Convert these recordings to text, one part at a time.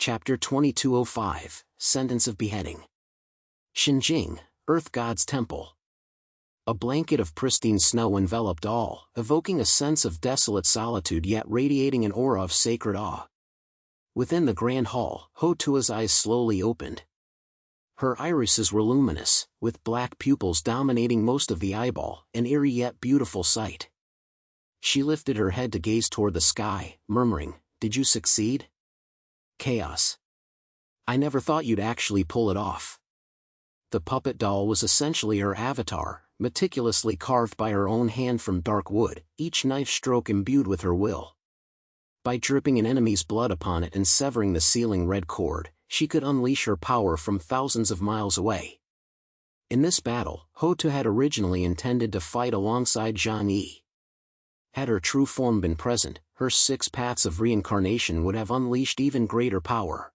Chapter 2205, Sentence of Beheading. Xinjing, Earth God's Temple. A blanket of pristine snow enveloped all, evoking a sense of desolate solitude yet radiating an aura of sacred awe. Within the grand hall, Ho Tua's eyes slowly opened. Her irises were luminous, with black pupils dominating most of the eyeball, an eerie yet beautiful sight. She lifted her head to gaze toward the sky, murmuring, "Did you succeed? Chaos. I never thought you'd actually pull it off." The puppet doll was essentially her avatar, meticulously carved by her own hand from dark wood, each knife stroke imbued with her will. By dripping an enemy's blood upon it and severing the sealing red cord, she could unleash her power from thousands of miles away. In this battle, Ho Tu had originally intended to fight alongside Zhang Yi. Had her true form been present, her 6 paths of reincarnation would have unleashed even greater power.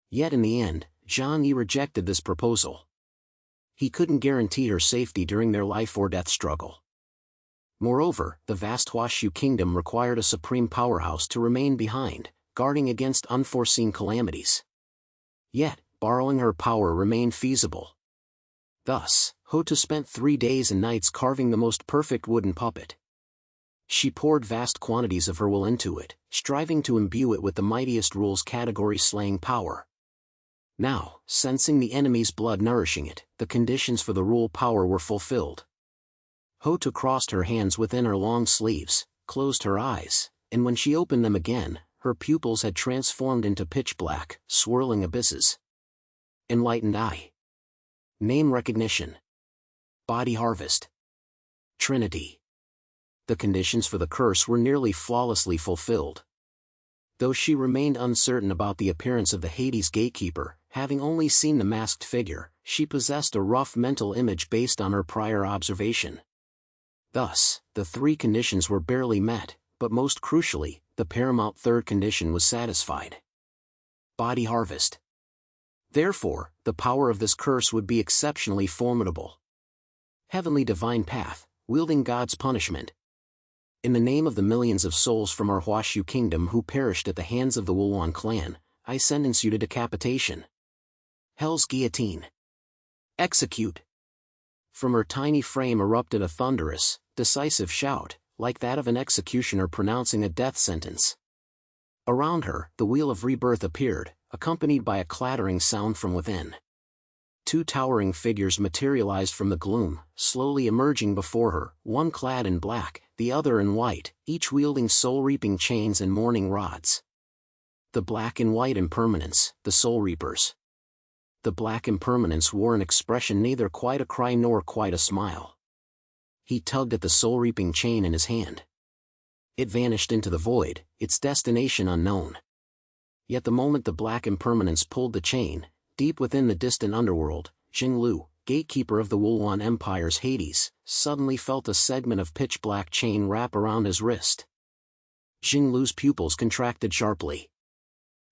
Yet in the end, Zhang Yi rejected this proposal. He couldn't guarantee her safety during their life-or-death struggle. Moreover, the vast Huashu kingdom required a supreme powerhouse to remain behind, guarding against unforeseen calamities. Yet, borrowing her power remained feasible. Thus, Ho Tu spent 3 days and nights carving the most perfect wooden puppet. She poured vast quantities of her will into it, striving to imbue it with the mightiest rules category slaying power. Now, sensing the enemy's blood nourishing it, the conditions for the rule power were fulfilled. Ho Tu crossed her hands within her long sleeves, closed her eyes, and when she opened them again, her pupils had transformed into pitch-black, swirling abysses. Enlightened Eye. Name recognition. Body harvest. Trinity. The conditions for the curse were nearly flawlessly fulfilled. Though she remained uncertain about the appearance of the Hades gatekeeper, having only seen the masked figure, she possessed a rough mental image based on her prior observation. Thus, the 3 conditions were barely met, but most crucially, the paramount 3rd condition was satisfied. Body harvest. Therefore, the power of this curse would be exceptionally formidable. Heavenly divine path, wielding God's punishment. In the name of the millions of souls from our Huashu kingdom who perished at the hands of the Wulwan clan, I sentence you to decapitation. Hell's guillotine. Execute. From her tiny frame erupted a thunderous, decisive shout, like that of an executioner pronouncing a death sentence. Around her, the wheel of rebirth appeared, accompanied by a clattering sound from within. 2 towering figures materialized from the gloom, slowly emerging before her, one clad in black, the other in white, each wielding soul-reaping chains and mourning rods. The black and white impermanence, the soul reapers. The black impermanence wore an expression neither quite a cry nor quite a smile. He tugged at the soul-reaping chain in his hand. It vanished into the void, its destination unknown. Yet the moment the black impermanence pulled the chain, deep within the distant underworld, Jinglu, gatekeeper of the Wulwan Empire's Hades, suddenly felt a segment of pitch-black chain wrap around his wrist. Jinglu's pupils contracted sharply.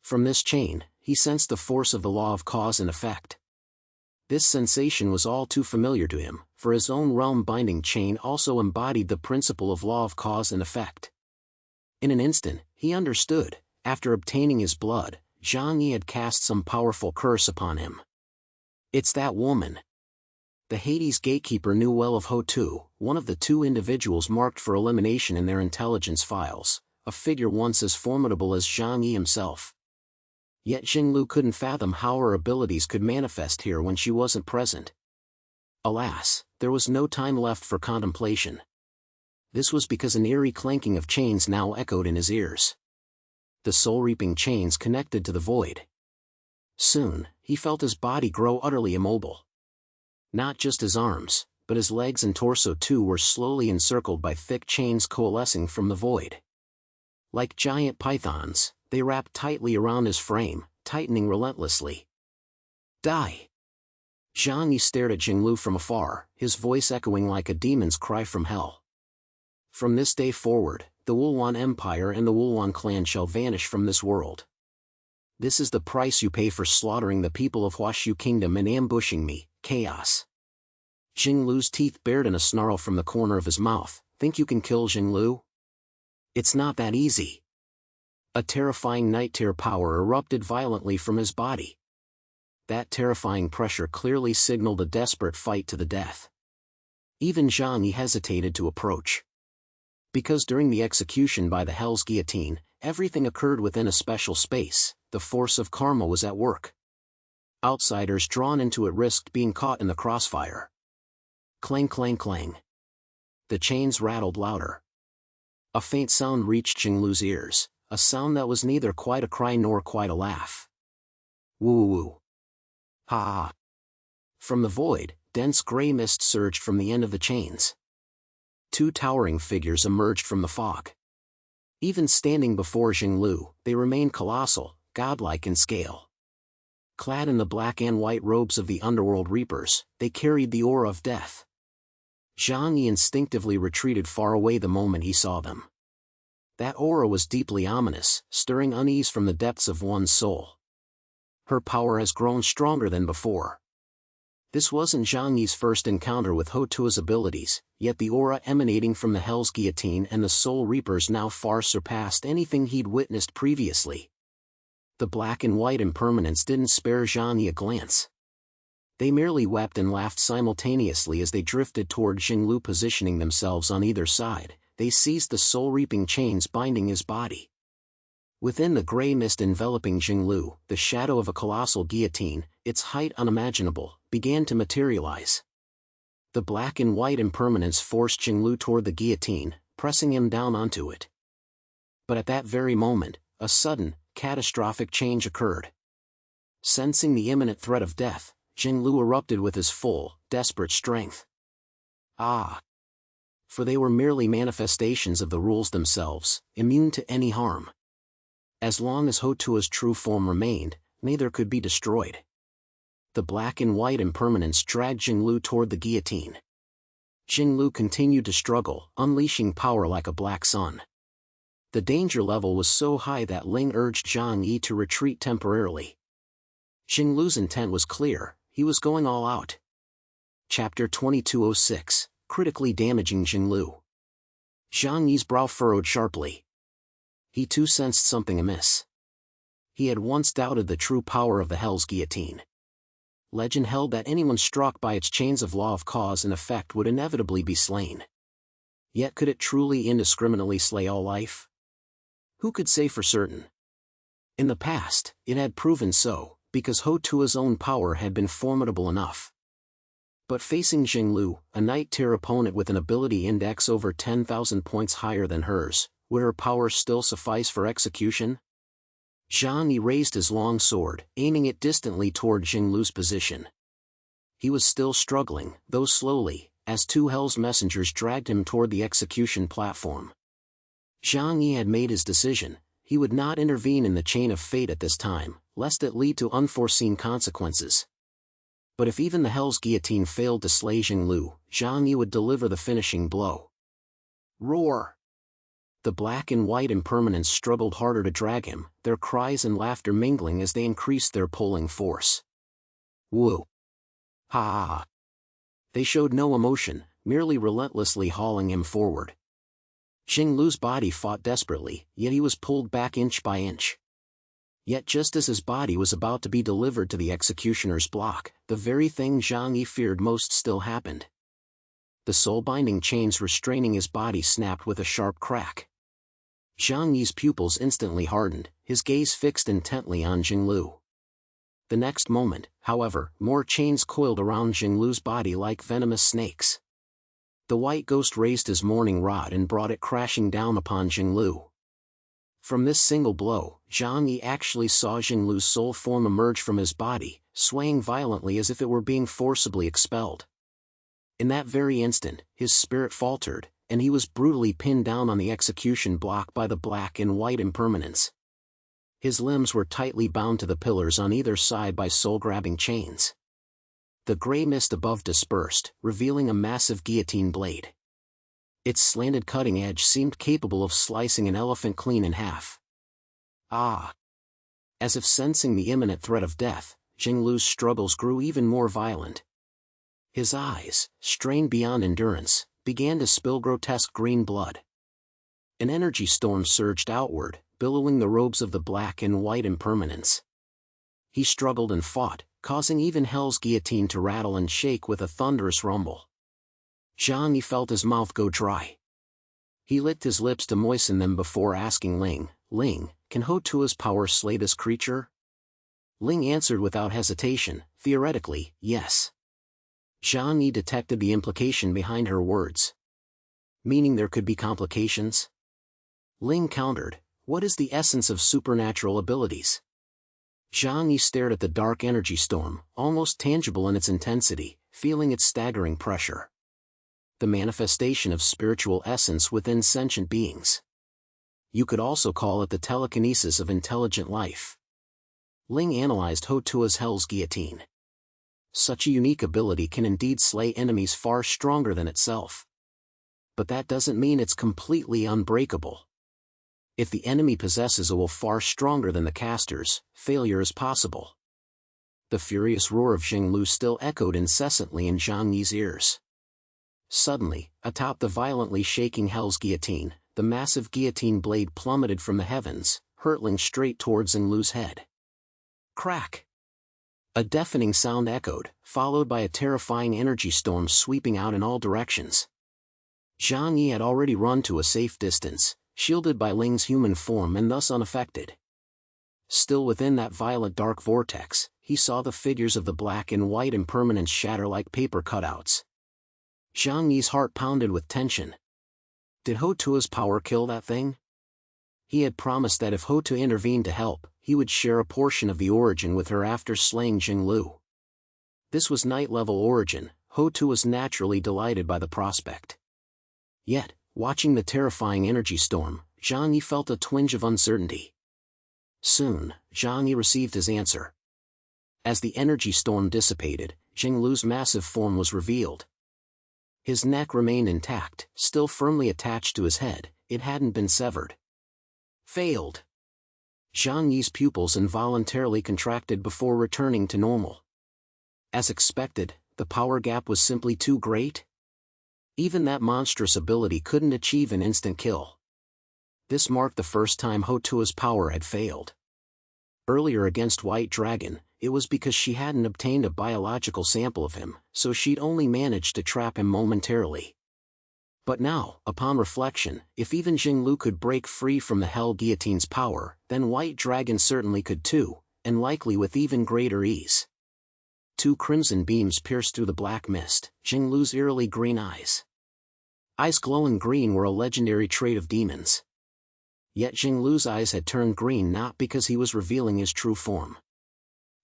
From this chain, he sensed the force of the law of cause and effect. This sensation was all too familiar to him, for his own realm-binding chain also embodied the principle of law of cause and effect. In an instant, he understood, after obtaining his blood, Zhang Yi had cast some powerful curse upon him. It's that woman. The Hades gatekeeper knew well of Ho Tu, one of the 2 individuals marked for elimination in their intelligence files, a figure once as formidable as Zhang Yi himself. Yet Jinglu couldn't fathom how her abilities could manifest here when she wasn't present. Alas, there was no time left for contemplation. This was because an eerie clanking of chains now echoed in his ears. The soul-reaping chains connected to the void. Soon, he felt his body grow utterly immobile. Not just his arms, but his legs and torso too were slowly encircled by thick chains coalescing from the void. Like giant pythons, they wrapped tightly around his frame, tightening relentlessly. Die! Zhang Yi stared at Jinglu from afar, his voice echoing like a demon's cry from hell. From this day forward, the Wulwan Empire and the Wulwan clan shall vanish from this world. This is the price you pay for slaughtering the people of Huashu Kingdom and ambushing me, Chaos. Jinglu's teeth bared in a snarl from the corner of his mouth. Think you can kill Jinglu? It's not that easy. A terrifying night tear power erupted violently from his body. That terrifying pressure clearly signaled a desperate fight to the death. Even Zhang Yi hesitated to approach. Because during the execution by the Hell's Guillotine, everything occurred within a special space, the force of karma was at work. Outsiders drawn into it risked being caught in the crossfire. Clang clang clang. The chains rattled louder. A faint sound reached Jinglu's ears, a sound that was neither quite a cry nor quite a laugh. Woo woo. Ha ha. From the void, dense gray mist surged from the end of the chains. Two towering figures emerged from the fog. Even standing before Jinglu, they remained colossal, godlike in scale. Clad in the black and white robes of the underworld reapers, they carried the aura of death. Zhang Yi instinctively retreated far away the moment he saw them. That aura was deeply ominous, stirring unease from the depths of one's soul. Her power has grown stronger than before. This wasn't Zhang Yi's first encounter with Ho Tua's abilities, yet the aura emanating from the Hell's Guillotine and the Soul Reapers now far surpassed anything he'd witnessed previously. The black and white impermanence didn't spare Zhang Yi a glance. They merely wept and laughed simultaneously as they drifted toward Jinglu, positioning themselves on either side. They seized the soul-reaping chains binding his body. Within the gray mist enveloping Jinglu, the shadow of a colossal guillotine, its height unimaginable, began to materialize. The black and white impermanence forced Jinglu toward the guillotine, pressing him down onto it. But at that very moment, a sudden, catastrophic change occurred. Sensing the imminent threat of death, Jinglu erupted with his full, desperate strength. Ah! For they were merely manifestations of the rules themselves, immune to any harm. As long as Ho Tua's true form remained, neither could be destroyed. The black and white impermanence dragged Jinglu toward the guillotine. Jinglu continued to struggle, unleashing power like a black sun. The danger level was so high that Ling urged Zhang Yi to retreat temporarily. Jinglu's intent was clear, he was going all out. Chapter 2206, Critically Damaging Jinglu. Zhang Yi's brow furrowed sharply. He too sensed something amiss. He had once doubted the true power of the Hell's Guillotine. Legend held that anyone struck by its chains of law of cause and effect would inevitably be slain. Yet could it truly indiscriminately slay all life? Who could say for certain? In the past, it had proven so, because Ho Tua's own power had been formidable enough. But facing Jinglu, a night tier opponent with an ability index over 10,000 points higher than hers, would her power still suffice for execution? Zhang Yi raised his long sword, aiming it distantly toward Jinglu's position. He was still struggling, though slowly, as two Hell's messengers dragged him toward the execution platform. Zhang Yi had made his decision. He would not intervene in the chain of fate at this time, lest it lead to unforeseen consequences. But if even the Hell's Guillotine failed to slay Jinglu, Zhang Yi would deliver the finishing blow. Roar! The black and white impermanence struggled harder to drag him, their cries and laughter mingling as they increased their pulling force. Woo! Ha ha ha! They showed no emotion, merely relentlessly hauling him forward. Jinglu's body fought desperately, yet he was pulled back inch by inch. Yet just as his body was about to be delivered to the executioner's block, the very thing Zhang Yi feared most still happened. The soul-binding chains restraining his body snapped with a sharp crack. Zhang Yi's pupils instantly hardened, his gaze fixed intently on Jinglu. The next moment, however, more chains coiled around Jinglu's body like venomous snakes. The white ghost raised his morning rod and brought it crashing down upon Jinglu. From this single blow, Zhang Yi actually saw Jinglu's soul form emerge from his body, swaying violently as if it were being forcibly expelled. In that very instant, his spirit faltered, and he was brutally pinned down on the execution block by the black and white impermanence. His limbs were tightly bound to the pillars on either side by soul-grabbing chains. The gray mist above dispersed, revealing a massive guillotine blade. Its slanted cutting edge seemed capable of slicing an elephant clean in half. Ah! As if sensing the imminent threat of death, Jinglu's struggles grew even more violent. His eyes, strained beyond endurance, began to spill grotesque green blood. An energy storm surged outward, billowing the robes of the black and white impermanence. He struggled and fought, causing even Hell's guillotine to rattle and shake with a thunderous rumble. Zhang Yi felt his mouth go dry. He licked his lips to moisten them before asking Ling, can Ho Tua's power slay this creature? Ling answered without hesitation, theoretically, yes. Zhang Yi detected the implication behind her words. Meaning there could be complications? Ling countered, what is the essence of supernatural abilities? Zhang Yi stared at the dark energy storm, almost tangible in its intensity, feeling its staggering pressure. The manifestation of spiritual essence within sentient beings. You could also call it the telekinesis of intelligent life. Ling analyzed Ho Tua's Hell's guillotine. Such a unique ability can indeed slay enemies far stronger than itself. But that doesn't mean it's completely unbreakable. If the enemy possesses a will far stronger than the caster's, failure is possible. The furious roar of Jinglu still echoed incessantly in Zhang Yi's ears. Suddenly, atop the violently shaking Hell's guillotine, the massive guillotine blade plummeted from the heavens, hurtling straight towards Jinglu's head. Crack! A deafening sound echoed, followed by a terrifying energy storm sweeping out in all directions. Zhang Yi had already run to a safe distance, shielded by Ling's human form and thus unaffected. Still within that violent dark vortex, he saw the figures of the black and white impermanence shatter like paper cutouts. Zhang Yi's heart pounded with tension. Did Ho Tua's power kill that thing? He had promised that if Ho Tua intervened to help, he would share a portion of the origin with her after slaying Jinglu. This was night-level origin. Ho Tua was naturally delighted by the prospect. Yet, watching the terrifying energy storm, Zhang Yi felt a twinge of uncertainty. Soon, Zhang Yi received his answer. As the energy storm dissipated, Jinglu's massive form was revealed. His neck remained intact, still firmly attached to his head, it hadn't been severed. Failed. Zhang Yi's pupils involuntarily contracted before returning to normal. As expected, the power gap was simply too great. Even that monstrous ability couldn't achieve an instant kill. This marked the first time Ho Tua's power had failed. Earlier against White Dragon, it was because she hadn't obtained a biological sample of him, so she'd only managed to trap him momentarily. But now, upon reflection, if even Jinglu could break free from the Hell Guillotine's power, then White Dragon certainly could too, and likely with even greater ease. Two crimson beams pierced through the black mist, Jinglu's eerily green eyes. Eyes glowing green were a legendary trait of demons. Yet Jinglu's eyes had turned green not because he was revealing his true form.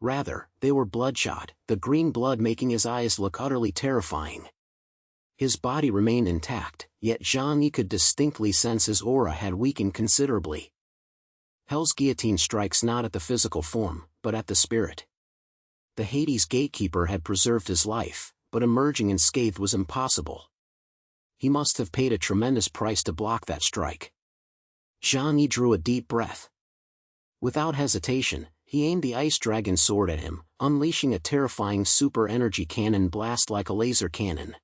Rather, they were bloodshot, the green blood making his eyes look utterly terrifying. His body remained intact, yet Zhang Yi could distinctly sense his aura had weakened considerably. Hell's guillotine strikes not at the physical form, but at the spirit. The Hades gatekeeper had preserved his life, but emerging unscathed was impossible. He must have paid a tremendous price to block that strike. Zhang Yi drew a deep breath. Without hesitation, he aimed the ice dragon sword at him, unleashing a terrifying super energy cannon blast like a laser cannon.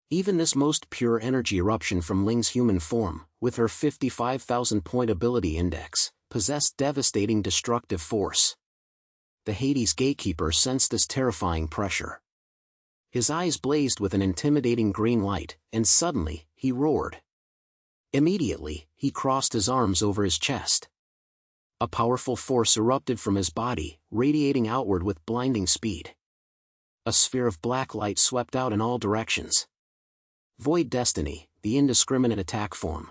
Even this most pure energy eruption from Ling's human form, with her 55,000-point ability index, possessed devastating destructive force. The Hades gatekeeper sensed this terrifying pressure. His eyes blazed with an intimidating green light, and suddenly, he roared. Immediately, he crossed his arms over his chest. A powerful force erupted from his body, radiating outward with blinding speed. A sphere of black light swept out in all directions. Void Destiny, the indiscriminate attack form.